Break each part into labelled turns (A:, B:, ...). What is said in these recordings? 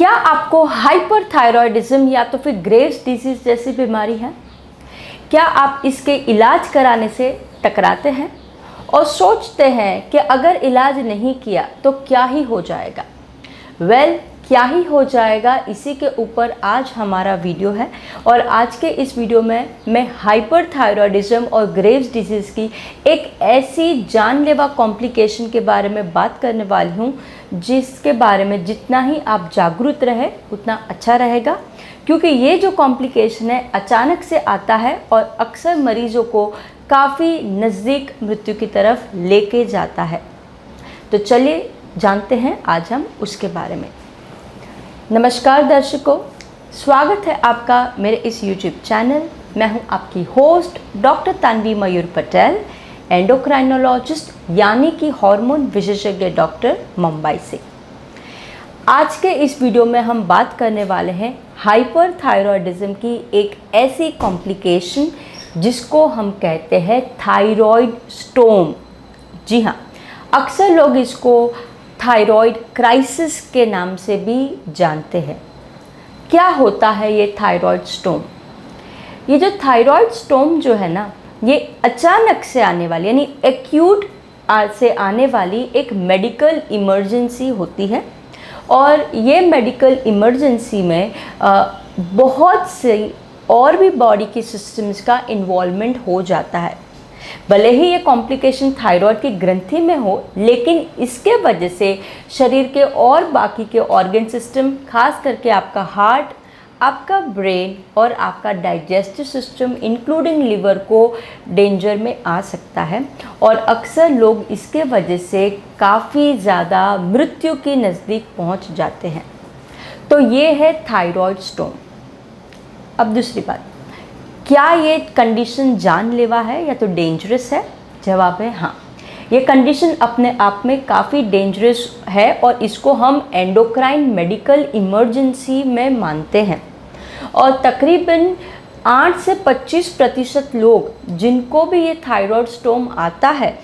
A: क्या आपको हाइपरथायरॉयडिज्म या तो फिर ग्रेव्स डिजीज जैसी बीमारी है? क्या आप इसके इलाज कराने से टकराते हैं और सोचते हैं कि अगर इलाज नहीं किया तो क्या ही हो जाएगा? क्या ही हो जाएगा, इसी के ऊपर आज हमारा वीडियो है। और आज के इस वीडियो में मैं हाइपरथायरॉयडिज्म और ग्रेव्स डिजीज़ की एक ऐसी जानलेवा कॉम्प्लिकेशन के बारे में बात करने वाली हूँ जिसके बारे में जितना ही आप जागरूक रहे उतना अच्छा रहेगा, क्योंकि ये जो कॉम्प्लिकेशन है अचानक से आता है और अक्सर मरीजों को काफ़ी नज़दीक मृत्यु की तरफ लेके जाता है। तो चलिए जानते हैं आज हम उसके बारे में। नमस्कार दर्शकों, स्वागत है आपका मेरे इस YouTube चैनल। मैं हूं आपकी होस्ट डॉक्टर तानवी मयूर पटेल, एंडोक्राइनोलॉजिस्ट यानी कि हार्मोन विशेषज्ञ डॉक्टर, मुंबई से। आज के इस वीडियो में हम बात करने वाले हैं हाइपरथायरॉयडिज्म की एक ऐसी कॉम्प्लिकेशन जिसको हम कहते हैं थायराइड स्टोम। जी हाँ, अक्सर लोग इसको थायराइड क्राइसिस के नाम से भी जानते हैं। क्या होता है ये थायराइड स्टोम? ये जो थायराइड स्टोम जो है ना, ये अचानक से आने वाली यानी एक्यूट से आने वाली एक मेडिकल इमरजेंसी होती है। और ये मेडिकल इमरजेंसी में बहुत से और भी बॉडी के सिस्टम्स का इन्वॉल्वमेंट हो जाता है। भले ही ये कॉम्प्लिकेशन थायराइड की ग्रंथि में हो, लेकिन इसके वजह से शरीर के और बाकी के ऑर्गन सिस्टम, खास करके आपका हार्ट, आपका ब्रेन और आपका डाइजेस्टिव सिस्टम इंक्लूडिंग लिवर को डेंजर में आ सकता है। और अक्सर लोग इसके वजह से काफ़ी ज़्यादा मृत्यु के नज़दीक पहुंच जाते हैं। तो ये है थायराइड स्टोम। अब दूसरी बात, क्या ये कंडीशन जानलेवा है या तो डेंजरस है? जवाब है हाँ। ये कंडीशन अपने आप में काफ़ी डेंजरस है और इसको हम एंडोक्राइन मेडिकल इमरजेंसी में मानते हैं। और तकरीबन 8 से 25% लोग जिनको भी ये थायराइड स्टोम आता है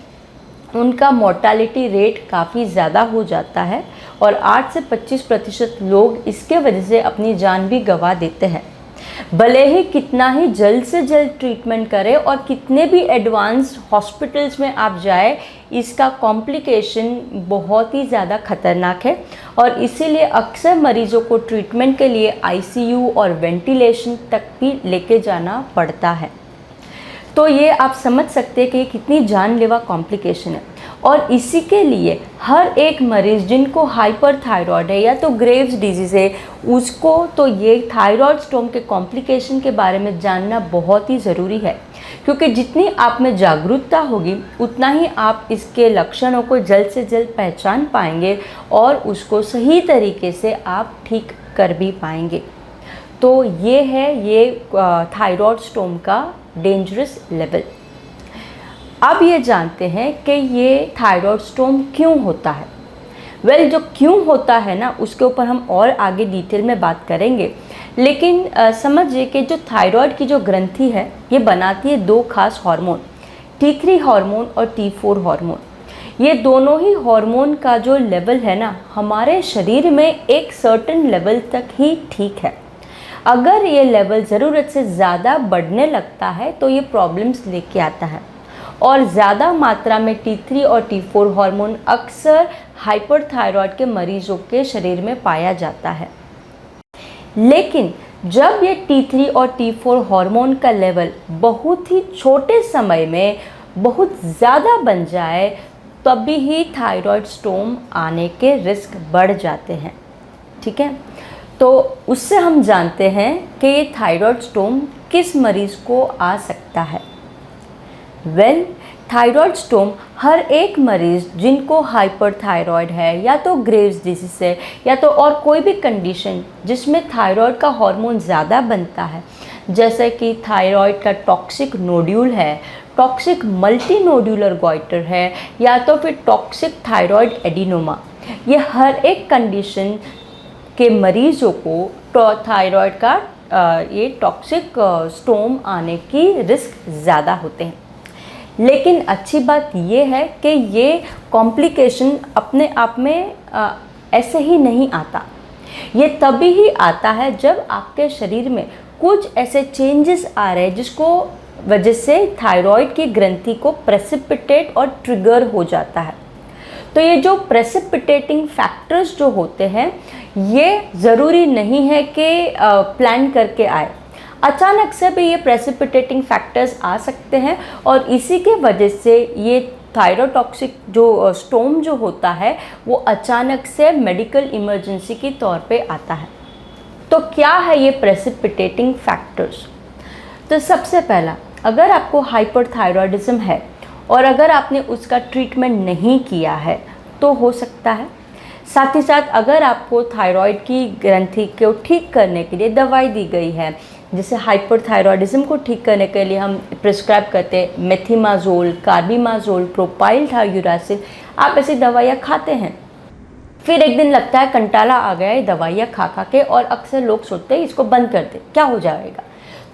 A: उनका मोर्टालिटी रेट काफ़ी ज़्यादा हो जाता है और 8 से 25% लोग इसके वजह से अपनी जान भी गंवा देते हैं। भले ही कितना ही जल्द से जल्द ट्रीटमेंट करें और कितने भी एडवांस हॉस्पिटल्स में आप जाए, इसका कॉम्प्लिकेशन बहुत ही ज़्यादा खतरनाक है। और इसीलिए अक्सर मरीजों को ट्रीटमेंट के लिए आईसीयू और वेंटिलेशन तक भी लेके जाना पड़ता है। तो ये आप समझ सकते हैं कि कितनी जानलेवा कॉम्प्लिकेशन है। और इसी के लिए हर एक मरीज़ जिनको हाइपरथायरॉयड है या तो ग्रेव्स डिजीज़ है, उसको तो ये थायराइड स्टोम के कॉम्प्लिकेशन के बारे में जानना बहुत ही ज़रूरी है, क्योंकि जितनी आप में जागरूकता होगी उतना ही आप इसके लक्षणों को जल्द से जल्द पहचान पाएंगे और उसको सही तरीके से आप ठीक कर भी पाएंगे। तो ये है ये थायराइड स्टोम का डेंजरस लेवल। अब ये जानते हैं कि ये थायराइड स्टोम क्यों होता है। जो क्यों होता है ना, उसके ऊपर हम और आगे डिटेल में बात करेंगे। लेकिन समझिए कि जो थायराइड की जो ग्रंथि है ये बनाती है दो खास हार्मोन, T3 हार्मोन और T4 हार्मोन। ये दोनों ही हार्मोन का जो लेवल है ना, हमारे शरीर में एक सर्टेन लेवल तक ही ठीक है। अगर ये लेवल ज़रूरत से ज़्यादा बढ़ने लगता है तो ये प्रॉब्लम्स लेके आता है। और ज़्यादा मात्रा में T3 और T4 हार्मोन अक्सर हाइपरथायरॉयड के मरीजों के शरीर में पाया जाता है। लेकिन जब ये T3 और T4 हार्मोन का लेवल बहुत ही छोटे समय में बहुत ज़्यादा बन जाए, तभी ही थायराइड स्टोम आने के रिस्क बढ़ जाते हैं। ठीक है, तो उससे हम जानते हैं कि ये थायराइड स्टोम किस मरीज़ को आ सकता है। थायराइड स्टोम हर एक मरीज़ जिनको हाइपरथायरॉयड है या तो ग्रेव्स डिजीज़ है या तो और कोई भी कंडीशन जिसमें थायराइड का हार्मोन ज़्यादा बनता है, जैसे कि थायराइड का टॉक्सिक नोड्यूल है, टॉक्सिक मल्टी नोड्यूलर गॉइटर है या तो फिर टॉक्सिक थायराइड एडिनोमा, ये हर एक कंडीशन के मरीजों को थायराइड का ये टॉक्सिक स्टोम आने की रिस्क ज़्यादा होते हैं। लेकिन अच्छी बात ये है कि ये कॉम्प्लिकेशन अपने आप में ऐसे ही नहीं आता। ये तभी ही आता है जब आपके शरीर में कुछ ऐसे चेंजेस आ रहे हैं जिसको वजह से थायराइड की ग्रंथि को प्रेसिपिटेट और ट्रिगर हो जाता है। तो ये जो प्रेसिपिटेटिंग फैक्टर्स जो होते हैं ये ज़रूरी नहीं है कि प्लान करके आए, अचानक से भी ये प्रेसिपिटेटिंग फैक्टर्स आ सकते हैं और इसी के वजह से ये थायरोटॉक्सिक जो स्टोम जो होता है वो अचानक से मेडिकल इमरजेंसी के तौर पे आता है। तो क्या है ये प्रेसिपिटेटिंग फैक्टर्स? तो सबसे पहला, अगर आपको हाइपरथायरॉयडिज्म है और अगर आपने उसका ट्रीटमेंट नहीं किया है तो हो सकता है। साथ ही साथ अगर आपको थायराइड की ग्रंथि को ठीक करने के लिए दवाई दी गई है, जैसे हाइपरथायरॉयडिज्म को ठीक करने के लिए हम प्रिस्क्राइब करते हैं मेथिमाजोल, कार्बिमाजोल, प्रोपाइल थायोरासिल, आप ऐसी दवाइयाँ खाते हैं, फिर एक दिन लगता है कंटाला आ गया ये दवाइयाँ खा खा के और अक्सर लोग सोचते हैं इसको बंद कर दे, क्या हो जाएगा।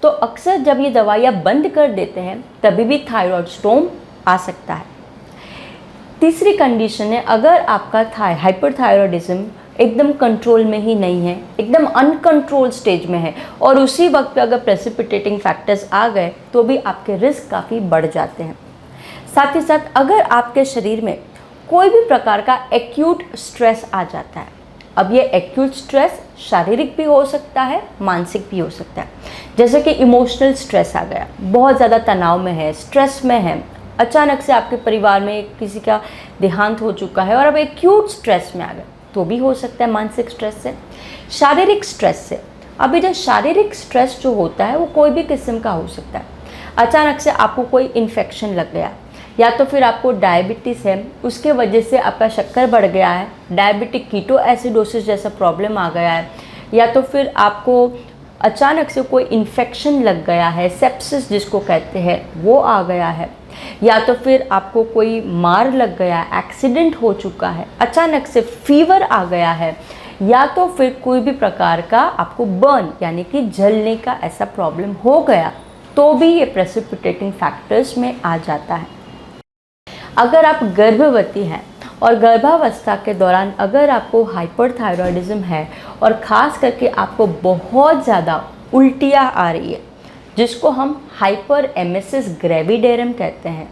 A: तो अक्सर जब ये दवाइयाँ बंद कर देते हैं तभी भी थायराइड स्टोम आ सकता है। तीसरी कंडीशन है, अगर आपका हाइपरथायरॉयडिज्म एकदम कंट्रोल में ही नहीं है, एकदम अनकंट्रोल स्टेज में है और उसी वक्त पे अगर प्रेसिपिटेटिंग फैक्टर्स आ गए तो भी आपके रिस्क काफ़ी बढ़ जाते हैं। साथ ही साथ अगर आपके शरीर में कोई भी प्रकार का एक्यूट स्ट्रेस आ जाता है, अब ये एक्यूट स्ट्रेस शारीरिक भी हो सकता है, मानसिक भी हो सकता है। जैसे कि इमोशनल स्ट्रेस आ गया, बहुत ज़्यादा तनाव में है, स्ट्रेस में है, अचानक से आपके परिवार में किसी का देहांत हो चुका है और अब एक्यूट स्ट्रेस में आ गए, तो भी हो सकता है मानसिक स्ट्रेस से। शारीरिक स्ट्रेस से, अभी जो शारीरिक स्ट्रेस जो होता है वो कोई भी किस्म का हो सकता है। अचानक से आपको कोई इन्फेक्शन लग गया, या तो फिर आपको डायबिटीज़ है, उसके वजह से आपका शक्कर बढ़ गया है, डायबिटिक कीटो एसिडोसिस जैसा प्रॉब्लम आ गया है, या तो फिर आपको अचानक से कोई इन्फेक्शन लग गया है, सेप्सिस जिसको कहते हैं वो आ गया है, या तो फिर आपको कोई मार लग गया, एक्सीडेंट हो चुका है, अचानक से फीवर आ गया है, या तो फिर कोई भी प्रकार का आपको बर्न यानी कि जलने का ऐसा प्रॉब्लम हो गया, तो भी ये प्रेसिपिटेटिंग फैक्टर्स में आ जाता है। अगर आप गर्भवती हैं और गर्भावस्था के दौरान अगर आपको हाइपरथायरॉयडिज्म है और ख़ास करके आपको बहुत ज़्यादा उल्टियाँ आ रही है, जिसको हम हाइपर एमेसिस ग्रेविडेरम कहते हैं,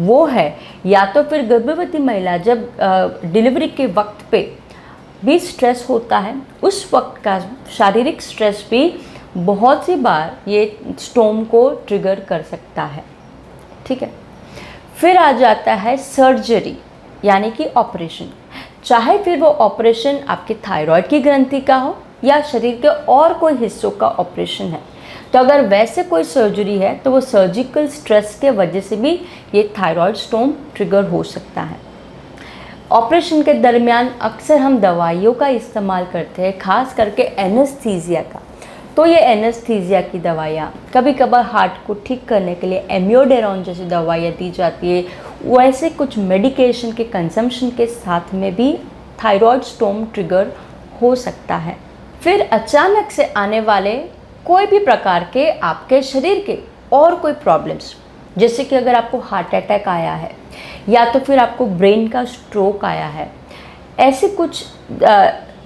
A: वो है, या तो फिर गर्भवती महिला जब डिलीवरी के वक्त पे भी स्ट्रेस होता है, उस वक्त का शारीरिक स्ट्रेस भी बहुत सी बार ये स्टोम को ट्रिगर कर सकता है। ठीक है, फिर आ जाता है सर्जरी यानी कि ऑपरेशन, चाहे फिर वो ऑपरेशन आपके थायराइड की ग्रंथि का हो या शरीर के और कोई हिस्सों का ऑपरेशन है। तो अगर वैसे कोई सर्जरी है तो वो सर्जिकल स्ट्रेस के वजह से भी ये थायराइड स्टोम ट्रिगर हो सकता है। ऑपरेशन के दरमियान अक्सर हम दवाइयों का इस्तेमाल करते हैं, खास करके एनेस्थीसिया का। तो ये एनेस्थीसिया की दवाइयाँ कभी कभार हार्ट को ठीक करने के लिए एम्योडेरॉन जैसी दवाइयाँ दी जाती है, वैसे कुछ मेडिकेशन के कंजम्पशन के साथ में भी थायराइड स्टोम ट्रिगर हो सकता है। फिर अचानक से आने वाले कोई भी प्रकार के आपके शरीर के और कोई प्रॉब्लम्स, जैसे कि अगर आपको हार्ट अटैक आया है या तो फिर आपको ब्रेन का स्ट्रोक आया है, ऐसे कुछ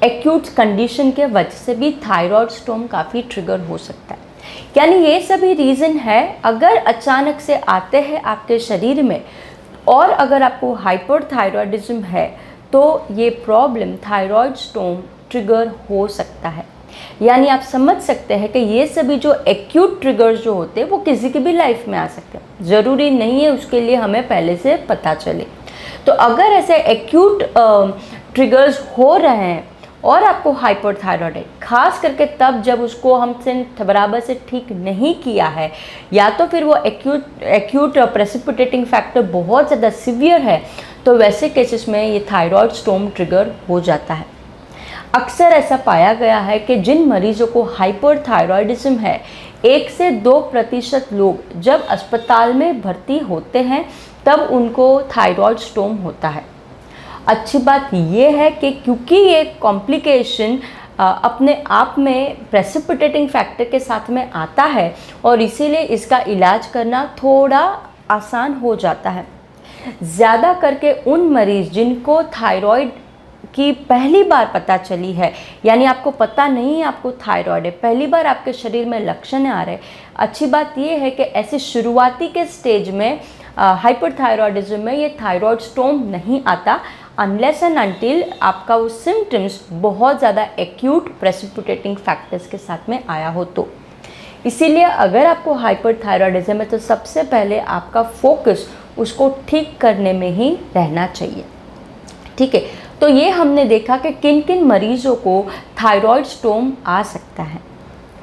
A: एक्यूट कंडीशन के वजह से भी थायराइड स्टोम काफ़ी ट्रिगर हो सकता है। यानी ये सभी रीज़न है अगर अचानक से आते हैं आपके शरीर में, और अगर आपको हाइपरथायरॉयडिज्म है तो ये प्रॉब्लम थायराइड स्टोम ट्रिगर हो सकता है। यानी आप समझ सकते हैं कि ये सभी जो एक्यूट ट्रिगर्स जो होते हैं वो किसी की भी लाइफ में आ सकते हैं, ज़रूरी नहीं है उसके लिए हमें पहले से पता चले। तो अगर ऐसे एक्यूट ट्रिगर्स हो रहे हैं और आपको हाइपरथायरॉयड है, खास करके तब जब उसको हमसे बराबर से ठीक नहीं किया है, या तो फिर वो एक्यूट प्रेसिपिटेटिंग फैक्टर बहुत ज़्यादा सीवियर है, तो वैसे केसेस में ये थायराइड स्टोम ट्रिगर हो जाता है। अक्सर ऐसा पाया गया है कि जिन मरीजों को हाइपरथायरॉयडिज्म है, 1 से 2% लोग जब अस्पताल में भर्ती होते हैं तब उनको थायराइड स्टोम होता है। अच्छी बात ये है कि क्योंकि ये कॉम्प्लिकेशन अपने आप में प्रेसिपिटेटिंग फैक्टर के साथ में आता है और इसीलिए इसका इलाज करना थोड़ा आसान हो जाता है। ज़्यादा करके उन मरीज़ जिनको थायराइड कि पहली बार पता चली है, यानी आपको पता नहीं है आपको थायराइड है, पहली बार आपके शरीर में लक्षण आ रहे, अच्छी बात यह है कि ऐसे शुरुआती के स्टेज में हाइपरथायरॉयडिज्म में ये थायराइड स्टोम नहीं आता अनलेस एंड अनटिल आपका वो सिम्टम्स बहुत ज़्यादा एक्यूट प्रेसिपिटेटिंग फैक्टर्स के साथ में आया हो तो। इसीलिए अगर आपको हाइपरथायरॉयडिज्म है तो सबसे पहले आपका फोकस उसको ठीक करने में ही रहना चाहिए। ठीक है, तो ये हमने देखा कि किन किन मरीजों को थायराइड स्टोम आ सकता है।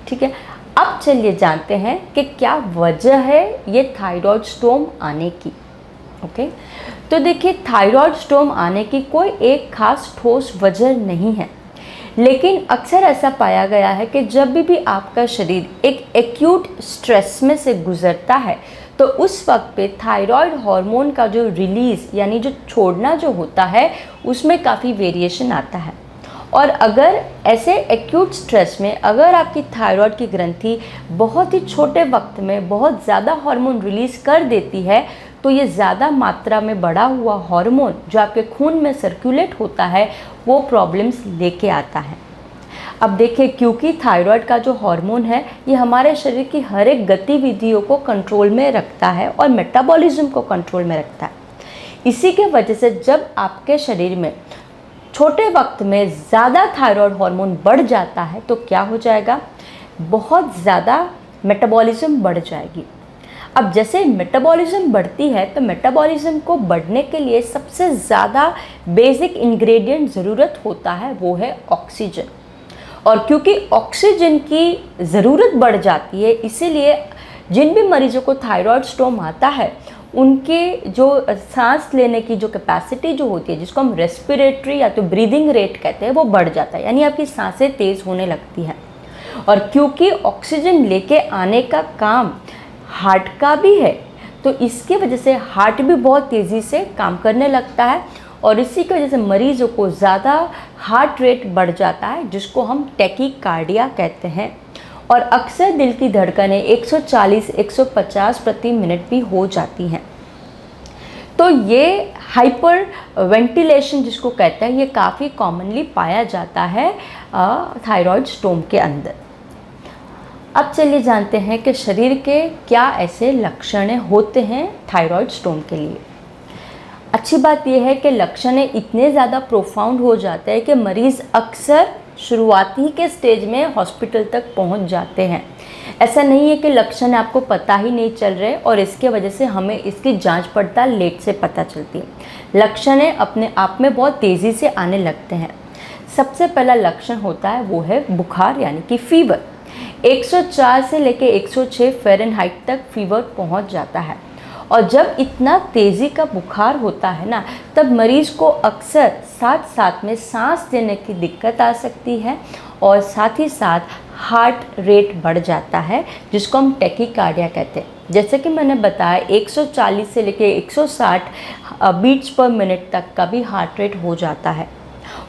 A: ठीक है, अब चलिए जानते हैं कि क्या वजह है ये थायराइड स्टोम आने की। ओके, तो देखिए थायराइड स्टोम आने की कोई एक खास ठोस वजह नहीं है, लेकिन अक्सर ऐसा पाया गया है कि जब भी आपका शरीर एक एक्यूट स्ट्रेस में से गुजरता है तो उस वक्त पे थायराइड हार्मोन का जो रिलीज़ यानी जो छोड़ना जो होता है उसमें काफ़ी वेरिएशन आता है। और अगर ऐसे एक्यूट स्ट्रेस में अगर आपकी थायराइड की ग्रंथि बहुत ही छोटे वक्त में बहुत ज़्यादा हार्मोन रिलीज़ कर देती है तो ये ज़्यादा मात्रा में बढ़ा हुआ हार्मोन जो आपके खून में सर्कुलेट होता है वो प्रॉब्लम्स लेके आता है। अब देखिए, क्योंकि थायराइड का जो हार्मोन है ये हमारे शरीर की हर एक गतिविधियों को कंट्रोल में रखता है और मेटाबॉलिज्म को कंट्रोल में रखता है। इसी के वजह से जब आपके शरीर में छोटे वक्त में ज़्यादा थायराइड हार्मोन बढ़ जाता है तो क्या हो जाएगा, बहुत ज़्यादा मेटाबॉलिज्म बढ़ जाएगी। अब जैसे मेटाबॉलिज्म बढ़ती है तो मेटाबॉलिज्म को बढ़ने के लिए सबसे ज़्यादा बेसिक इंग्रेडिएंट ज़रूरत होता है वो है ऑक्सीजन। और क्योंकि ऑक्सीजन की ज़रूरत बढ़ जाती है इसीलिए जिन भी मरीजों को थायराइड स्टोम आता है उनके जो सांस लेने की जो कैपेसिटी जो होती है जिसको हम रेस्पिरेटरी या तो ब्रीदिंग रेट कहते हैं वो बढ़ जाता है, यानी आपकी सांसें तेज़ होने लगती हैं। और क्योंकि ऑक्सीजन लेके आने का काम हार्ट का भी है तो इसकी वजह से हार्ट भी बहुत तेज़ी से काम करने लगता है और इसी की वजह से मरीजों को ज़्यादा हार्ट रेट बढ़ जाता है जिसको हम टैकीकार्डिया कहते हैं। और अक्सर दिल की धड़कनें 140-150 प्रति मिनट भी हो जाती हैं। तो ये हाइपर वेंटिलेशन जिसको कहते हैं ये काफ़ी कॉमनली पाया जाता है थायराइड स्टोम के अंदर। अब चलिए जानते हैं कि शरीर के क्या ऐसे लक्षण होते हैं थायराइड स्टोम के लिए। अच्छी बात यह है कि लक्षण इतने ज़्यादा प्रोफाउंड हो जाते हैं कि मरीज़ अक्सर शुरुआती के स्टेज में हॉस्पिटल तक पहुंच जाते हैं। ऐसा नहीं है कि लक्षण आपको पता ही नहीं चल रहे और इसके वजह से हमें इसकी जांच पड़ताल लेट से पता चलती है। लक्षण अपने आप में बहुत तेज़ी से आने लगते हैं। सबसे पहला लक्षण होता है वो है बुखार यानी कि फीवर। 104 से लेके 106 फ़ारेनहाइट तक फीवर पहुंच जाता है और जब इतना तेज़ी का बुखार होता है ना तब मरीज़ को अक्सर साथ साथ में सांस लेने की दिक्कत आ सकती है और साथ ही साथ हार्ट रेट बढ़ जाता है जिसको हम टैकीकार्डिया कहते हैं। जैसे कि मैंने बताया 140 से लेके 160 बीट्स पर मिनट तक का भी हार्ट रेट हो जाता है।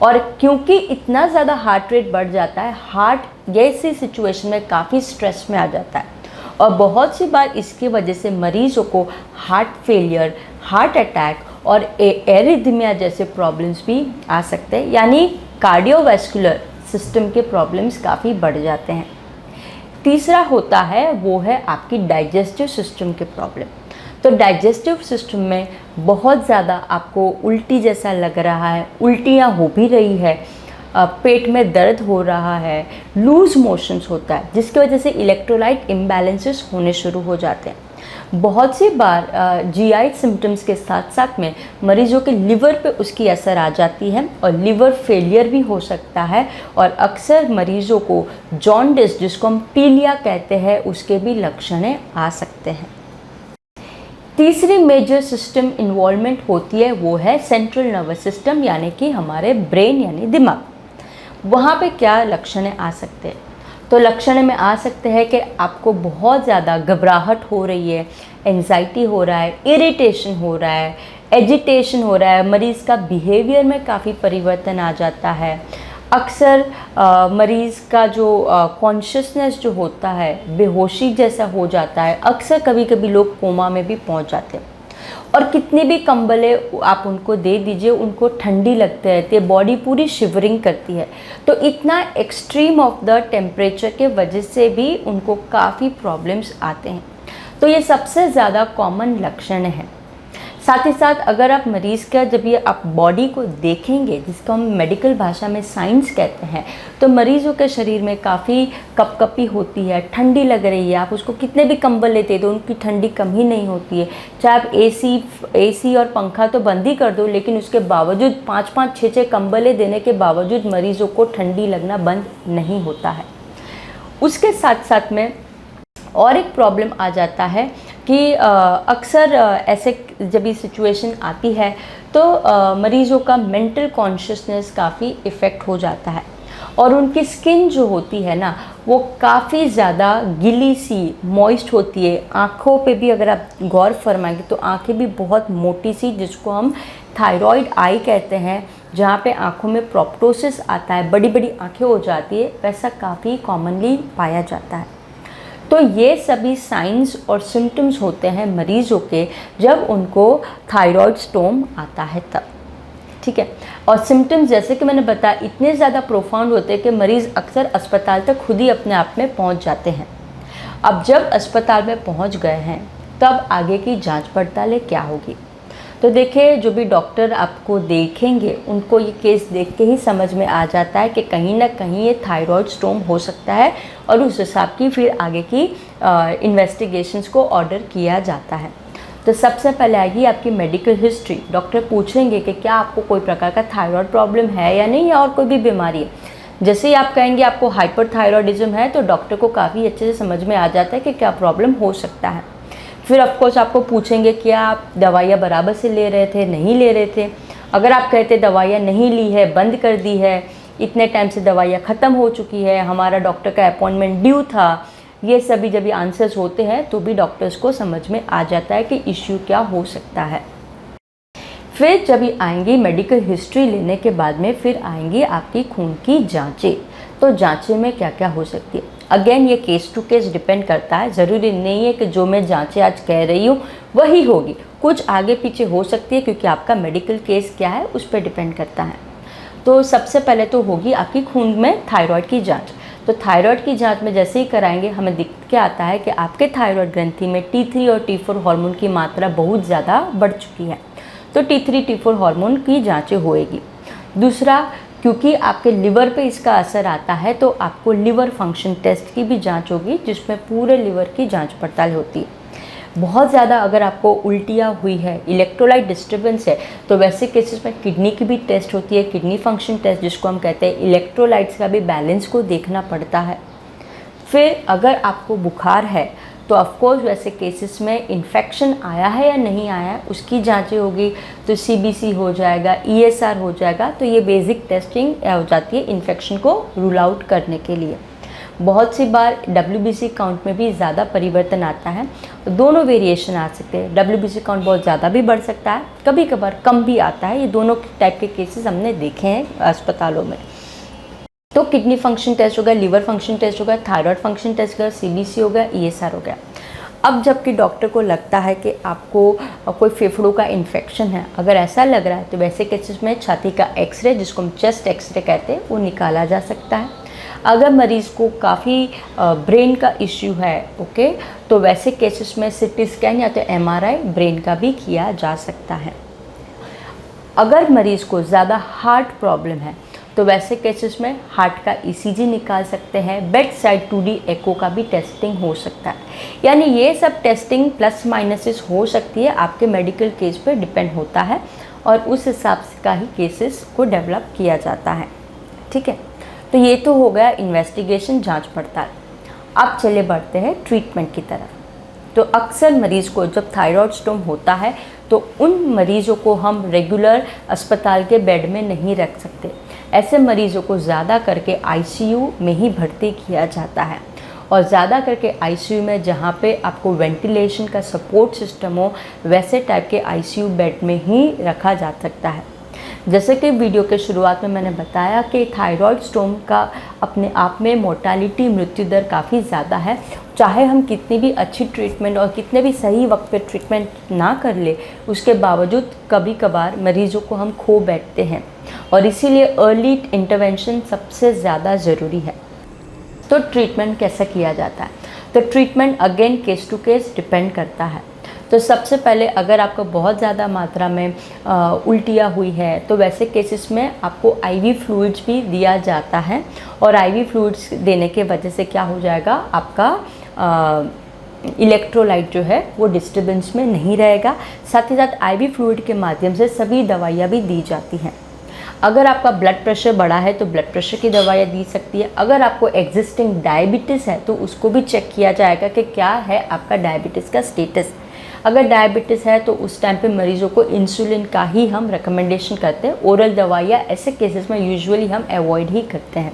A: और क्योंकि इतना ज़्यादा हार्ट रेट बढ़ जाता है हार्ट ऐसी सिचुएशन में काफ़ी स्ट्रेस में आ जाता है और बहुत सी बार इसकी वजह से मरीज़ों को हार्ट फेलियर, हार्ट अटैक और एरिथमिया जैसे प्रॉब्लम्स भी आ सकते हैं, यानी कार्डियोवैस्कुलर सिस्टम के प्रॉब्लम्स काफ़ी बढ़ जाते हैं। तीसरा होता है वो है आपकी डाइजेस्टिव सिस्टम के प्रॉब्लम। तो डाइजेस्टिव सिस्टम में बहुत ज़्यादा आपको उल्टी जैसा लग रहा है, उल्टियाँ हो भी रही है, पेट में दर्द हो रहा है, लूज़ मोशंस होता है जिसकी वजह से इलेक्ट्रोलाइट इम्बैलेंसेस होने शुरू हो जाते हैं। बहुत सी बार जीआई सिम्टम्स के साथ साथ में मरीजों के लिवर पे उसकी असर आ जाती है और लिवर फेलियर भी हो सकता है और अक्सर मरीजों को जॉन्डिस जिसको हम पीलिया कहते हैं उसके भी लक्षण आ सकते हैं। तीसरी मेजर सिस्टम इन्वॉल्वमेंट होती है वो है सेंट्रल नर्वस सिस्टम यानी कि हमारे ब्रेन यानी दिमाग। वहाँ पे क्या लक्षण आ सकते हैं? तो लक्षण में आ सकते हैं कि आपको बहुत ज़्यादा घबराहट हो रही है, एंजाइटी हो रहा है, इरिटेशन हो रहा है, एजिटेशन हो रहा है, मरीज़ का बिहेवियर में काफ़ी परिवर्तन आ जाता है। अक्सर मरीज़ का जो कॉन्शियसनेस जो होता है बेहोशी जैसा हो जाता है, अक्सर कभी कभी लोग कोमा में भी पहुंच जाते हैं। और कितनी भी कंबलें आप उनको दे दीजिए, उनको ठंडी लगती रहती है, बॉडी पूरी शिवरिंग करती है। तो इतना एक्सट्रीम ऑफ द टेम्परेचर के वजह से भी उनको काफ़ी प्रॉब्लम्स आते हैं। तो ये सबसे ज़्यादा कॉमन लक्षण है। साथ ही साथ अगर आप मरीज़ का जब ये आप बॉडी को देखेंगे, जिसको हम मेडिकल भाषा में साइंस कहते हैं, तो मरीज़ों के शरीर में काफ़ी कपकपी होती है, ठंडी लग रही है। आप उसको कितने भी कंबल लेते तो उनकी ठंडी कम ही नहीं होती है। चाहे आप एसी और पंखा तो बंद ही कर दो, लेकिन उसके बावजूद 5-5, 6-6 कंबलें देने के बावजूद मरीज़ों को ठंडी लगना बंद नहीं होता है। उसके साथ साथ में और एक प्रॉब्लम आ जाता है कि अक्सर ऐसे जब ये सिचुएशन आती है तो मरीज़ों का मेंटल कॉन्शियसनेस काफ़ी इफ़ेक्ट हो जाता है, और उनकी स्किन जो होती है ना, वो काफ़ी ज़्यादा गिली सी मॉइस्ट होती है। आँखों पे भी अगर आप गौर फरमाएंगे तो आँखें भी बहुत मोटी सी, जिसको हम थायराइड आई कहते हैं, जहाँ पे आँखों में प्रोप्टोसिस आता है, बड़ी बड़ी आँखें हो जाती है, वैसा काफ़ी कॉमनली पाया जाता है। तो ये सभी साइंस और सिम्टम्स होते हैं मरीज़ों के जब उनको थायराइड स्टोम आता है तब, ठीक है। और सिम्टम्स जैसे कि मैंने बताया इतने ज़्यादा प्रोफाउंड होते हैं कि मरीज़ अक्सर अस्पताल तक खुद ही अपने आप में पहुंच जाते हैं। अब जब अस्पताल में पहुंच गए हैं तब आगे की जांच पड़ताल क्या होगी? तो देखिए, जो भी डॉक्टर आपको देखेंगे उनको ये केस देख के ही समझ में आ जाता है कि कहीं ना कहीं ये थायराइड स्टोम हो सकता है, और उस हिसाब की फिर आगे की इन्वेस्टिगेशंस को ऑर्डर किया जाता है। तो सबसे पहले आएगी आपकी मेडिकल हिस्ट्री। डॉक्टर पूछेंगे कि क्या आपको कोई प्रकार का थायराइड प्रॉब्लम है या नहीं, या और कोई भी बीमारी है। जैसे ही आप कहेंगे आपको हाइपरथायरॉयडिज्म है, तो डॉक्टर को काफ़ी अच्छे से समझ में आ जाता है कि क्या प्रॉब्लम हो सकता है। फिर ऑफकोर्स आपको पूछेंगे क्या आप दवाइयाँ बराबर से ले रहे थे, नहीं ले रहे थे। अगर आप कहते दवाइयाँ नहीं ली है, बंद कर दी है, इतने टाइम से दवाइयाँ ख़त्म हो चुकी है, हमारा डॉक्टर का अपॉइंटमेंट ड्यू था, ये सभी जब ये आंसर्स होते हैं तो भी डॉक्टर्स को समझ में आ जाता है कि इश्यू क्या हो सकता है। फिर जब ये आएंगी मेडिकल हिस्ट्री लेने के बाद में फिर आएंगी आपकी खून की जांचें। तो जांचें में क्या क्या हो सकती है, अगेन ये केस टू केस डिपेंड करता है। ज़रूरी नहीं है कि जो मैं जांचें आज कह रही हूँ वही होगी, कुछ आगे पीछे हो सकती है, क्योंकि आपका मेडिकल केस क्या है उस पर डिपेंड करता है। तो सबसे पहले तो होगी आपकी खून में थायराइड की जांच। तो थायराइड की जांच में जैसे ही कराएंगे हमें दिख के आता है कि आपके थायराइड ग्रंथि में T3 और T4 हार्मोन की मात्रा बहुत ज़्यादा बढ़ चुकी है। तो T3 T4 हार्मोन की जांचें होएगी। दूसरा, क्योंकि आपके लिवर पे इसका असर आता है तो आपको लिवर फंक्शन टेस्ट की भी जांच होगी, जिसमें पूरे लिवर की जांच पड़ताल होती है। बहुत ज़्यादा अगर आपको उल्टियाँ हुई है, इलेक्ट्रोलाइट डिस्टर्बेंस है, तो वैसे केसेस में किडनी की भी टेस्ट होती है, किडनी फंक्शन टेस्ट जिसको हम कहते हैं। इलेक्ट्रोलाइट्स का भी बैलेंस को देखना पड़ता है। फिर अगर आपको बुखार है तो ऑफकोर्स वैसे केसेस में इन्फेक्शन आया है या नहीं आया है उसकी जांचें होगी। तो CBC हो जाएगा, ESR हो जाएगा। तो ये बेसिक टेस्टिंग हो जाती है इन्फेक्शन को रूल आउट करने के लिए। बहुत सी बार WBC काउंट में भी ज़्यादा परिवर्तन आता है, दोनों वेरिएशन आ सकते हैं। WBC काउंट बहुत ज़्यादा भी बढ़ सकता है, कभी कभार कम भी आता है। ये दोनों टाइप के केसेस हमने देखे हैं अस्पतालों में। तो किडनी फंक्शन टेस्ट हो गया, लिवर फंक्शन टेस्ट हो गया, थायराइड फंक्शन टेस्ट हो गया, CBC हो गया, ESR हो गया। अब जबकि डॉक्टर को लगता है कि आपको कोई फेफड़ों का इन्फेक्शन है, अगर ऐसा लग रहा है तो वैसे केसेस में छाती का एक्सरे, जिसको हम चेस्ट एक्सरे कहते हैं, वो निकाला जा सकता है। अगर मरीज़ को काफ़ी ब्रेन का इश्यू है, ओके, तो वैसे केसेस में CT स्कैन या तो MRI ब्रेन का भी किया जा सकता है। अगर मरीज़ को ज़्यादा हार्ट प्रॉब्लम है तो वैसे केसेस में हार्ट का ECG निकाल सकते हैं। बेड साइड 2D एको का भी टेस्टिंग हो सकता है। यानी ये सब टेस्टिंग प्लस माइनसेस हो सकती है, आपके मेडिकल केस पे डिपेंड होता है, और उस हिसाब से का ही केसेस को डेवलप किया जाता है। ठीक है, तो ये तो हो गया इन्वेस्टिगेशन, जांच पड़ताल। अब चले बढ़ते हैं ट्रीटमेंट की तरफ। तो अक्सर मरीज़ को जब थायराइड स्टोम होता है तो उन मरीज़ों को हम रेगुलर अस्पताल के बेड में नहीं रख सकते। ऐसे मरीज़ों को ज़्यादा करके ICU में ही भर्ती किया जाता है, और ज़्यादा करके ICU में जहाँ पे आपको वेंटिलेशन का सपोर्ट सिस्टम हो, वैसे टाइप के ICU बेड में ही रखा जा सकता है। जैसे कि वीडियो के शुरुआत में मैंने बताया कि थायराइड स्टोन का अपने आप में मोर्टालिटी, मृत्यु दर काफ़ी ज़्यादा है। चाहे हम कितनी भी अच्छी ट्रीटमेंट और कितने भी सही वक्त पे ट्रीटमेंट ना कर ले, उसके बावजूद कभी कभार मरीज़ों को हम खो बैठते हैं और इसीलिए अर्ली इंटरवेंशन सबसे ज़्यादा ज़रूरी है। तो ट्रीटमेंट कैसे किया जाता है? तो treatment again case to case depend करता है। तो सबसे पहले अगर आपको बहुत ज़्यादा मात्रा में उल्टियाँ हुई है तो वैसे केसेस में आपको आईवी फ्लूइड्स भी दिया जाता है, और आईवी फ्लूइड्स देने के वजह से क्या हो जाएगा, आपका इलेक्ट्रोलाइट जो है वो डिस्टर्बेंस में नहीं रहेगा। साथ ही साथ आईवी फ्लूइड के माध्यम से सभी दवाइयाँ भी दी जाती हैं। अगर आपका ब्लड प्रेशर बढ़ा है तो ब्लड प्रेशर की दवाइयाँ दी सकती है। अगर आपको एग्जिस्टिंग डायबिटीज़ है तो उसको भी चेक किया जाएगा कि क्या है आपका डायबिटीज़ का स्टेटस। अगर डायबिटीज़ है तो उस टाइम पे मरीज़ों को इंसुलिन का ही हम रिकमेंडेशन करते हैं। ओरल दवाइयाँ ऐसे केसेस में यूजुअली हम अवॉइड ही करते हैं।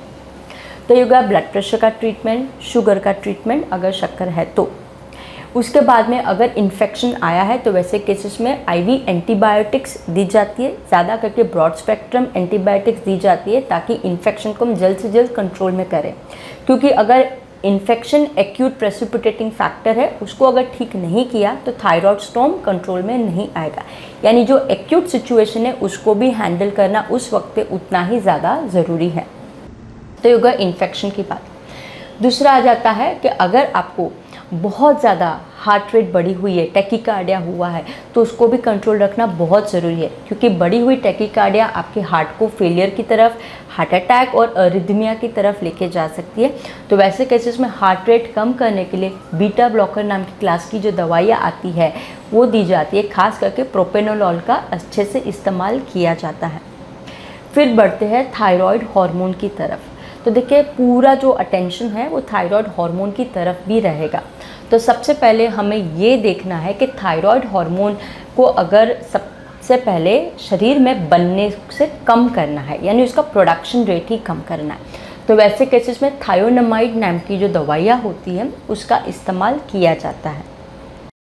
A: तो ये होगा ब्लड प्रेशर का ट्रीटमेंट, शुगर का ट्रीटमेंट अगर शक्कर है तो। उसके बाद में अगर इन्फेक्शन आया है तो वैसे केसेस में आईवी एंटीबायोटिक्स दी जाती है, ज़्यादा करके ब्रॉड स्पेक्ट्रम एंटीबायोटिक्स दी जाती है ताकि इन्फेक्शन को हम जल्द से जल्द कंट्रोल में करें। क्योंकि अगर इन्फेक्शन एक्यूट प्रेसिपिटेटिंग फैक्टर है, उसको अगर ठीक नहीं किया तो थायराइड स्टोन कंट्रोल में नहीं आएगा। यानी जो एक्यूट सिचुएशन है उसको भी हैंडल करना उस वक्त पे उतना ही ज़्यादा ज़रूरी है। तो ये होगा इन्फेक्शन की बात। दूसरा आ जाता है कि अगर आपको बहुत ज़्यादा हार्ट रेट बढ़ी हुई है, टैकीकार्डिया हुआ है, तो उसको भी कंट्रोल रखना बहुत ज़रूरी है, क्योंकि बढ़ी हुई टैकीकार्डिया आपके हार्ट को फेलियर की तरफ, हार्ट अटैक और अरिथमिया की तरफ लेके जा सकती है। तो वैसे केसेस में हार्ट रेट कम करने के लिए बीटा ब्लॉकर नाम की क्लास की जो दवाइयाँ आती है वो दी जाती है। खास करके प्रोपेनोलॉल का अच्छे से इस्तेमाल किया जाता है। फिर बढ़ते हैं थायराइड हार्मोन की तरफ। तो देखिए पूरा जो अटेंशन है वो थायराइड हार्मोन की तरफ भी रहेगा। तो सबसे पहले हमें ये देखना है कि थायराइड हार्मोन को अगर सबसे पहले शरीर में बनने से कम करना है, यानी उसका प्रोडक्शन रेट ही कम करना है। तो वैसे केसेस में थायोनामाइड नाम की जो दवाइयाँ होती हैं उसका इस्तेमाल किया जाता है।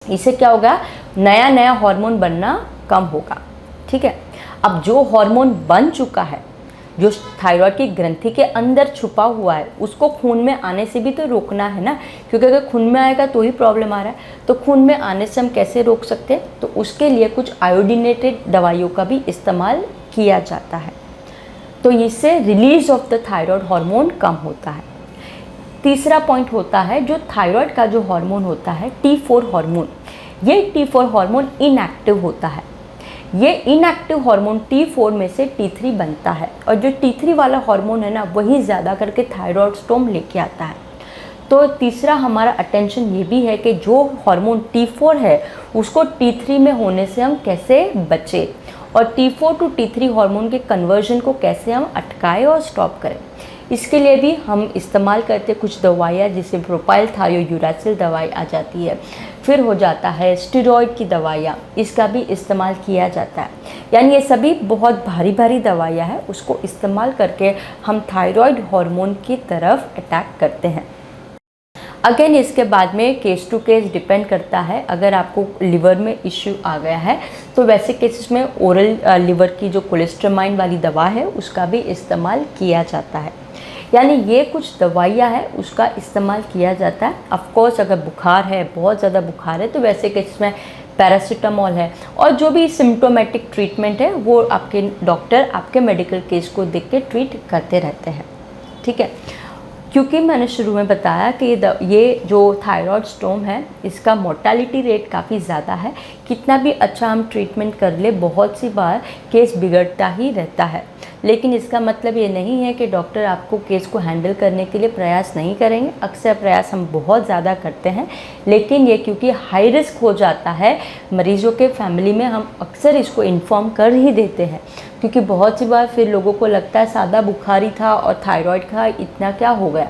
A: इससे क्या होगा, नया नया हार्मोन बनना कम होगा। ठीक है, अब जो हार्मोन बन चुका है, जो थायराइड की ग्रंथि के अंदर छुपा हुआ है, उसको खून में आने से भी तो रोकना है ना, क्योंकि अगर खून में आएगा तो ही प्रॉब्लम आ रहा है। तो खून में आने से हम कैसे रोक सकते हैं? तो उसके लिए कुछ आयोडीनेटेड दवाइयों का भी इस्तेमाल किया जाता है। तो इससे release of the thyroid hormone कम होता है। तीसरा पॉइंट होता है जो थायराइड का जो हार्मोन होता है T4 हार्मोन, ये T4 हार्मोन इनएक्टिव होता है। ये इनएक्टिव हार्मोन T4 में से T3 बनता है, और जो T3 वाला हार्मोन है ना वही ज़्यादा करके थायराइड स्टोन लेके आता है। तो तीसरा हमारा अटेंशन ये भी है कि जो हार्मोन T4 है उसको T3 में होने से हम कैसे बचें, और T4 टू T3 हार्मोन के कन्वर्जन को कैसे हम अटकाएं और स्टॉप करें। इसके लिए भी हम इस्तेमाल करते हैं कुछ दवाइयाँ, जिससे प्रोपाइल थायोयूरासिल दवाई आ जाती है। फिर हो जाता है स्टेरॉइड की दवाइयाँ, इसका भी इस्तेमाल किया जाता है। यानी ये सभी बहुत भारी भारी दवाइयाँ हैं, उसको इस्तेमाल करके हम थायराइड हार्मोन की तरफ अटैक करते हैं। अगेन इसके बाद में केस टू केस डिपेंड करता है। अगर आपको लिवर में इश्यू आ गया है तो वैसे केसेस में ओरल लिवर की जो कोलेस्ट्रामाइन वाली दवा है उसका भी इस्तेमाल किया जाता है। यानी ये कुछ दवाइयाँ हैं उसका इस्तेमाल किया जाता है। ऑफकोर्स अगर बुखार है, बहुत ज़्यादा बुखार है, तो वैसे केस में पैरासीटामोल है, और जो भी सिम्टोमेटिक ट्रीटमेंट है वो आपके डॉक्टर आपके मेडिकल केस को देख के ट्रीट करते रहते हैं। ठीक है, क्योंकि मैंने शुरू में बताया कि ये जो थायराइड स्टोन है इसका मोर्टालिटी रेट काफ़ी ज़्यादा है। कितना भी अच्छा हम ट्रीटमेंट कर ले, बहुत सी बार केस बिगड़ता ही रहता है। लेकिन इसका मतलब ये नहीं है कि डॉक्टर आपको केस को हैंडल करने के लिए प्रयास नहीं करेंगे। अक्सर प्रयास हम बहुत ज़्यादा करते हैं, लेकिन ये क्योंकि हाई रिस्क हो जाता है मरीज़ों के फैमिली में, हम अक्सर इसको इन्फॉर्म कर ही देते हैं। क्योंकि बहुत सी बार फिर लोगों को लगता है सादा बुखारी था और थायराइड का इतना क्या हो गया।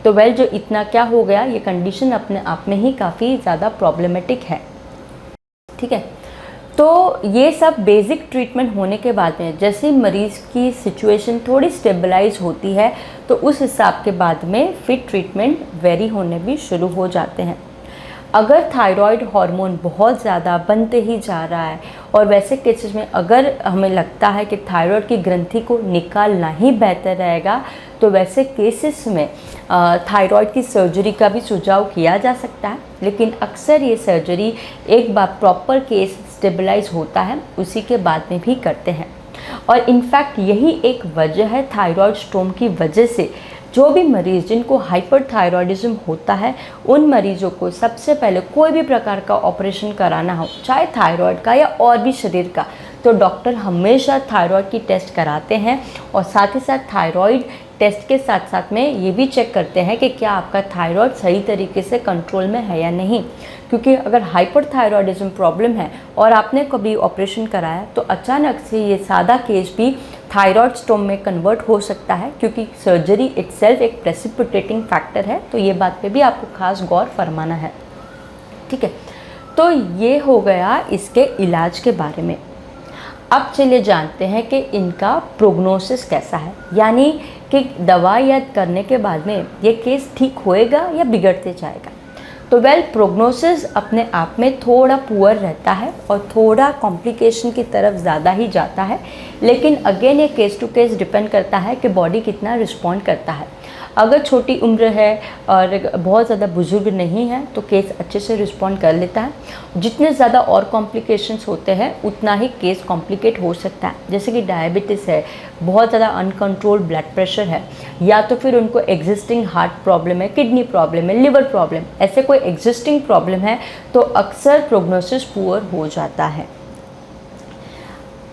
A: तो वेल, जो इतना क्या हो गया ये कंडीशन अपने आप में ही काफ़ी ज़्यादा प्रॉब्लमेटिक है। ठीक है, तो ये सब बेसिक ट्रीटमेंट होने के बाद में जैसे ही मरीज़ की सिचुएशन थोड़ी स्टेबलाइज होती है तो उस हिसाब के बाद में फिर ट्रीटमेंट वेरी होने भी शुरू हो जाते हैं। अगर थायराइड हार्मोन बहुत ज़्यादा बनते ही जा रहा है और वैसे केसेस में अगर हमें लगता है कि थायराइड की ग्रंथि को निकालना ही बेहतर रहेगा, तो वैसे केसेस में थायराइड की सर्जरी का भी सुझाव किया जा सकता है। लेकिन अक्सर ये सर्जरी एक बार प्रॉपर केस स्टेबलाइज होता है उसी के बाद में भी करते हैं। और इनफैक्ट यही एक वजह है थायराइड स्टोन की वजह से जो भी मरीज़ जिनको हाइपरथायरॉयडिज्म होता है उन मरीज़ों को सबसे पहले कोई भी प्रकार का ऑपरेशन कराना हो, चाहे थायराइड का या और भी शरीर का, तो डॉक्टर हमेशा थायराइड की टेस्ट कराते हैं और साथ ही साथ थायराइड टेस्ट के साथ साथ में ये भी चेक करते हैं कि क्या आपका थायराइड सही तरीके से कंट्रोल में है या नहीं। क्योंकि अगर हाइपरथायरॉयडिज्म प्रॉब्लम है और आपने कभी ऑपरेशन कराया तो अचानक से ये सादा केस भी थायराइड स्टोन में कन्वर्ट हो सकता है, क्योंकि सर्जरी इटसेल्फ एक प्रेसिपिटेटिंग फैक्टर है। तो ये बात पे भी आपको खास गौर फरमाना है, ठीक है। तो ये हो गया इसके इलाज के बारे में। अब चलिए जानते हैं कि इनका प्रोग्नोसिस कैसा है, यानी कि दवाई करने के बाद में ये केस ठीक होएगा या बिगड़ते जाएगा। तो प्रोग्नोसिस अपने आप में थोड़ा पुअर रहता है और थोड़ा कॉम्प्लिकेशन की तरफ ज़्यादा ही जाता है, लेकिन अगेन ये केस टू केस डिपेंड करता है कि बॉडी कितना रिस्पॉन्ड करता है। अगर छोटी उम्र है और बहुत ज़्यादा बुजुर्ग नहीं है तो केस अच्छे से रिस्पॉन्ड कर लेता है। जितने ज़्यादा और कॉम्प्लिकेशंस होते हैं उतना ही केस कॉम्प्लिकेट हो सकता है, जैसे कि डायबिटीज़ है, बहुत ज़्यादा अनकंट्रोल्ड ब्लड प्रेशर है, या तो फिर उनको एग्जिस्टिंग हार्ट प्रॉब्लम है, किडनी प्रॉब्लम है, लिवर प्रॉब्लम, ऐसे कोई एग्जिस्टिंग प्रॉब्लम है तो अक्सर प्रोग्नोसिस पुअर हो जाता है।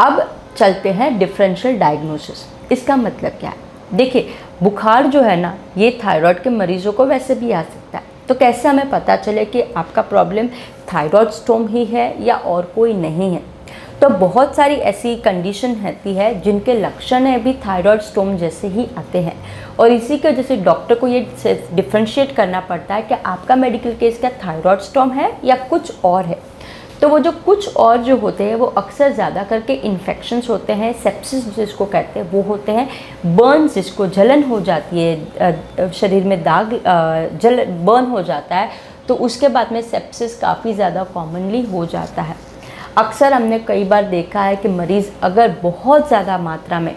A: अब चलते हैं डिफरेंशियल डायग्नोसिस। इसका मतलब क्या है? देखिए, बुखार जो है ना, ये थायराइड के मरीज़ों को वैसे भी आ सकता है। तो कैसे हमें पता चले कि आपका प्रॉब्लम थायराइड स्टोन ही है या और कोई नहीं है? तो बहुत सारी ऐसी कंडीशन रहती है जिनके लक्षण है भी थायराइड स्टोन जैसे ही आते हैं, और इसी के वजह से डॉक्टर को ये डिफ्रेंशिएट करना पड़ता है कि आपका मेडिकल केस क्या थायराइड स्टोन है या कुछ और है। तो वो जो कुछ और जो होते हैं वो अक्सर ज़्यादा करके इन्फेक्शंस होते हैं, सेप्सिस जिसको कहते हैं वो होते हैं, बर्न्स जिसको जलन हो जाती है, शरीर में दाग बर्न हो जाता है, तो उसके बाद में सेप्सिस काफ़ी ज़्यादा कॉमनली हो जाता है। अक्सर हमने कई बार देखा है कि मरीज़ अगर बहुत ज़्यादा मात्रा में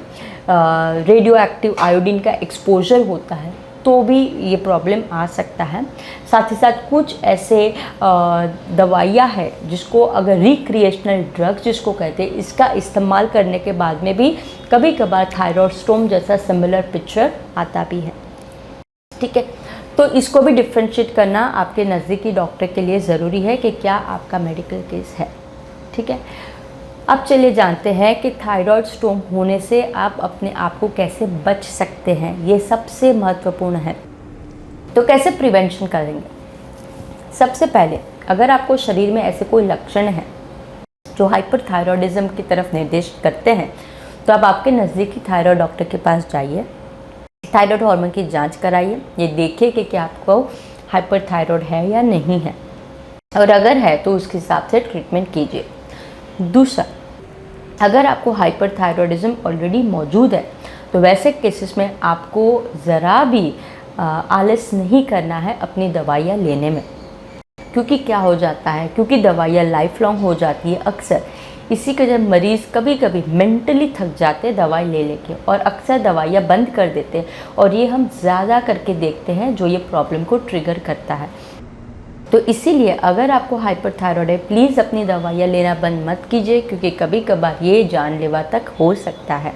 A: रेडियो एक्टिव आयोडीन का एक्सपोजर होता है तो भी ये प्रॉब्लम आ सकता है। साथ ही साथ कुछ ऐसे दवाइयाँ हैं जिसको अगर रिक्रिएशनल ड्रग्स जिसको कहते हैं, इसका इस्तेमाल करने के बाद में भी कभी कभार थायराइड स्टोन जैसा सिमिलर पिक्चर आता भी है, ठीक है। तो इसको भी डिफ्रेंशिएट करना आपके नज़दीकी डॉक्टर के लिए ज़रूरी है कि क्या आपका मेडिकल केस है, ठीक है। अब चलिए जानते हैं कि थायराइड स्टोन होने से आप अपने आप को कैसे बच सकते हैं। ये सबसे महत्वपूर्ण है। तो कैसे प्रिवेंशन करेंगे? सबसे पहले अगर आपको शरीर में ऐसे कोई लक्षण हैं जो हाइपरथायरॉयडिज्म की तरफ निर्देश करते हैं तो आप आपके नज़दीकी थायराइड डॉक्टर के पास जाइए, थायराइड हार्मोन की जांच कराइए, ये देखिए कि क्या आपको हाइपरथायरॉयड है या नहीं है, और अगर है तो उसके हिसाब से ट्रीटमेंट कीजिए। दूसरा, अगर आपको हाइपरथायरॉयडिज्म ऑलरेडी मौजूद है तो वैसे केसेस में आपको ज़रा भी आलस नहीं करना है अपनी दवाइयाँ लेने में। क्योंकि क्या हो जाता है, क्योंकि दवाइयाँ लाइफ लॉन्ग हो जाती है अक्सर, इसी के जब मरीज़ कभी कभी मेंटली थक जाते हैं दवाई ले लेके और अक्सर दवाइयाँ बंद कर देते हैं, और ये हम ज़्यादा करके देखते हैं जो ये प्रॉब्लम को ट्रिगर करता है। तो इसीलिए अगर आपको हाइपरथायरॉयड है प्लीज़ अपनी दवाइयाँ लेना बंद मत कीजिए, क्योंकि कभी कभार ये जानलेवा तक हो सकता है।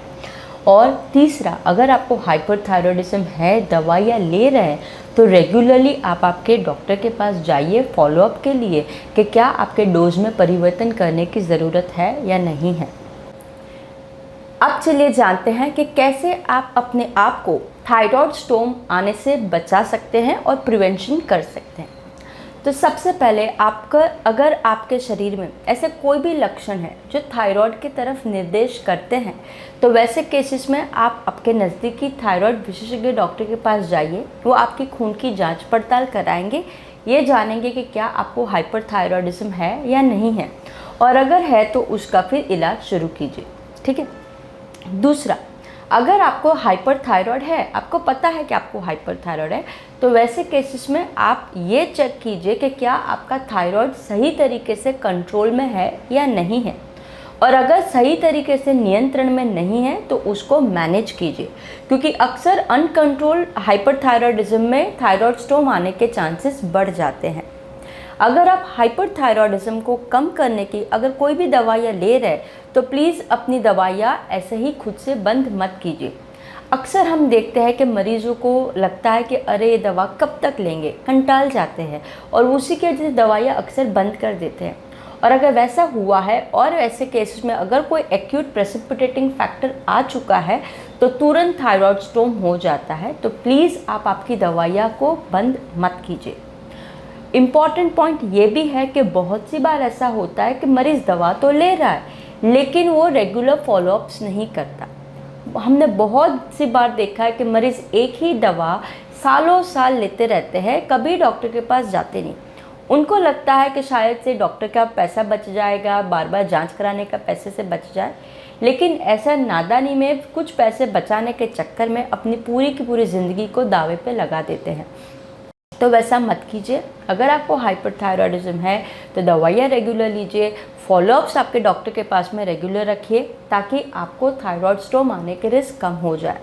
A: और तीसरा, अगर आपको हाइपरथायरॉयडिज्म है, दवाइयाँ ले रहे हैं, तो रेगुलरली आप आपके डॉक्टर के पास जाइए फॉलोअप के लिए कि क्या आपके डोज में परिवर्तन करने की ज़रूरत है या नहीं है। अब चलिए जानते हैं कि कैसे आप अपने आप को थायराइड स्टोन आने से बचा सकते हैं और प्रिवेंशन कर सकते हैं। तो सबसे पहले आपका, अगर आपके शरीर में ऐसे कोई भी लक्षण है जो थायराइड की तरफ निर्देश करते हैं तो वैसे केसेस में आप आपके नज़दीकी थायराइड विशेषज्ञ डॉक्टर के पास जाइए। वो आपकी खून की जांच पड़ताल कराएंगे, ये जानेंगे कि क्या आपको हाइपरथायरॉयडिज्म है या नहीं है, और अगर है तो उसका फिर इलाज शुरू कीजिए, ठीक है। दूसरा, अगर आपको हाइपरथायरॉयड है, आपको पता है कि आपको हाइपरथायरॉयड है, तो वैसे केसेस में आप ये चेक कीजिए कि क्या आपका थायराइड सही तरीके से कंट्रोल में है या नहीं है। और अगर सही तरीके से नियंत्रण में नहीं है तो उसको मैनेज कीजिए, क्योंकि अक्सर अनकंट्रोल्ड हाइपरथायरॉयडिज्म में थायराइड स्टोन आने के चांसेस बढ़ जाते हैं। अगर आप हाइपरथायरॉयडिज्म को कम करने की अगर कोई भी दवाइयाँ ले रहे तो प्लीज़ अपनी दवाइयाँ ऐसे ही खुद से बंद मत कीजिए। अक्सर हम देखते हैं कि मरीज़ों को लगता है कि अरे ये दवा कब तक लेंगे, कंटाल जाते हैं और उसी के वजह से दवाइयाँ अक्सर बंद कर देते हैं। और अगर वैसा हुआ है और ऐसे केसेस में अगर कोई एक्यूट प्रेसिपिटेटिंग फैक्टर आ चुका है तो तुरंत थायराइड स्टोन हो जाता है। तो प्लीज़ आप आपकी दवाइयाँ को बंद मत कीजिए। इम्पॉर्टेंट पॉइंट ये भी है कि बहुत सी बार ऐसा होता है कि मरीज़ दवा तो ले रहा है लेकिन वो रेगुलर फॉलोअप्स नहीं करता। हमने बहुत सी बार देखा है कि मरीज़ एक ही दवा सालों साल लेते रहते हैं, कभी डॉक्टर के पास जाते नहीं। उनको लगता है कि शायद से डॉक्टर का पैसा बच जाएगा, बार बार जांच कराने का पैसे से बच जाए, लेकिन ऐसा नादानी में कुछ पैसे बचाने के चक्कर में अपनी पूरी की पूरी ज़िंदगी को दावे पे लगा देते हैं। तो वैसा मत कीजिए। अगर आपको हाइपरथायरॉयडिज्म है तो दवाइयाँ रेगुलर लीजिए, फॉलोअप्स आपके डॉक्टर के पास में रेगुलर रखिए ताकि आपको थायराइड स्टोन आने के रिस्क कम हो जाए।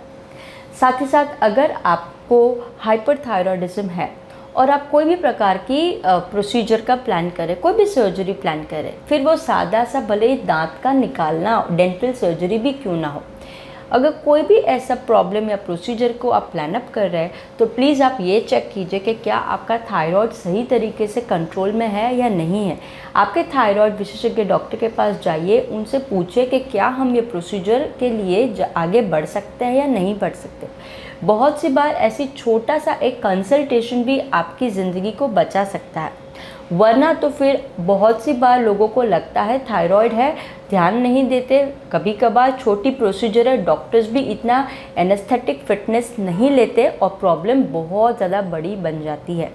A: साथ ही साथ अगर आपको हाइपरथायरॉयडिज्म है और आप कोई भी प्रकार की प्रोसीजर का प्लान करें, कोई भी सर्जरी प्लान करें, फिर वो सादा सा भले ही दांत का निकालना, डेंटल सर्जरी भी क्यों ना हो, अगर कोई भी ऐसा प्रॉब्लम या प्रोसीजर को आप प्लान अप कर रहे हैं तो प्लीज़ आप ये चेक कीजिए कि क्या आपका थायराइड सही तरीके से कंट्रोल में है या नहीं है। आपके थायराइड विशेषज्ञ डॉक्टर के पास जाइए, उनसे पूछिए कि क्या हम ये प्रोसीजर के लिए आगे बढ़ सकते हैं या नहीं बढ़ सकते। बहुत सी बार ऐसी छोटा सा एक कंसल्टेशन भी आपकी ज़िंदगी को बचा सकता है, वरना तो फिर बहुत सी बार लोगों को लगता है थायराइड है, ध्यान नहीं देते। कभी कभार छोटी प्रोसीजर है, डॉक्टर्स भी इतना एनेस्थेटिक फिटनेस नहीं लेते और प्रॉब्लम बहुत ज़्यादा बड़ी बन जाती है।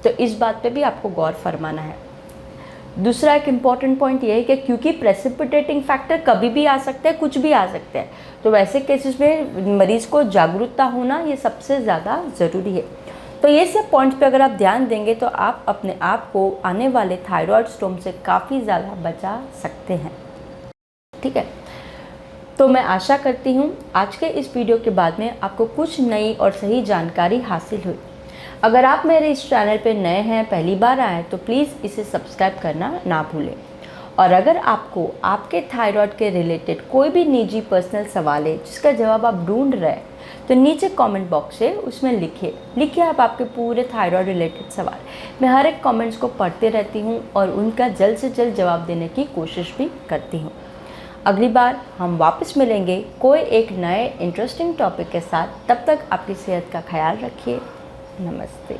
A: तो इस बात पे भी आपको गौर फरमाना है। दूसरा एक इम्पॉर्टेंट पॉइंट ये है कि क्योंकि प्रेसिपिटेटिंग फैक्टर कभी भी आ सकते हैं, कुछ भी आ सकते हैं, तो वैसे केसेस में मरीज़ को जागरूकता होना ये सबसे ज़्यादा ज़रूरी है। तो ये सब पॉइंट्स पे अगर आप ध्यान देंगे तो आप अपने आप को आने वाले थायराइड स्टोन से काफ़ी ज़्यादा बचा सकते हैं। ठीक है, तो मैं आशा करती हूँ आज के इस वीडियो के बाद में आपको कुछ नई और सही जानकारी हासिल हुई। अगर आप मेरे इस चैनल पे नए हैं, पहली बार आए, तो प्लीज़ इसे सब्सक्राइब करना ना भूलें। और अगर आपको आपके थायराइड के रिलेटेड कोई भी निजी पर्सनल सवाल है जिसका जवाब आप ढूंढ रहे हैं तो नीचे कमेंट बॉक्स है, उसमें लिखिए आप आपके पूरे थायराइड रिलेटेड सवाल। मैं हर एक कमेंट्स को पढ़ते रहती हूँ और उनका जल्द से जल्द जवाब देने की कोशिश भी करती हूँ। अगली बार हम वापस मिलेंगे कोई एक नए इंटरेस्टिंग टॉपिक के साथ। तब तक आपकी सेहत का ख्याल रखिए। नमस्ते।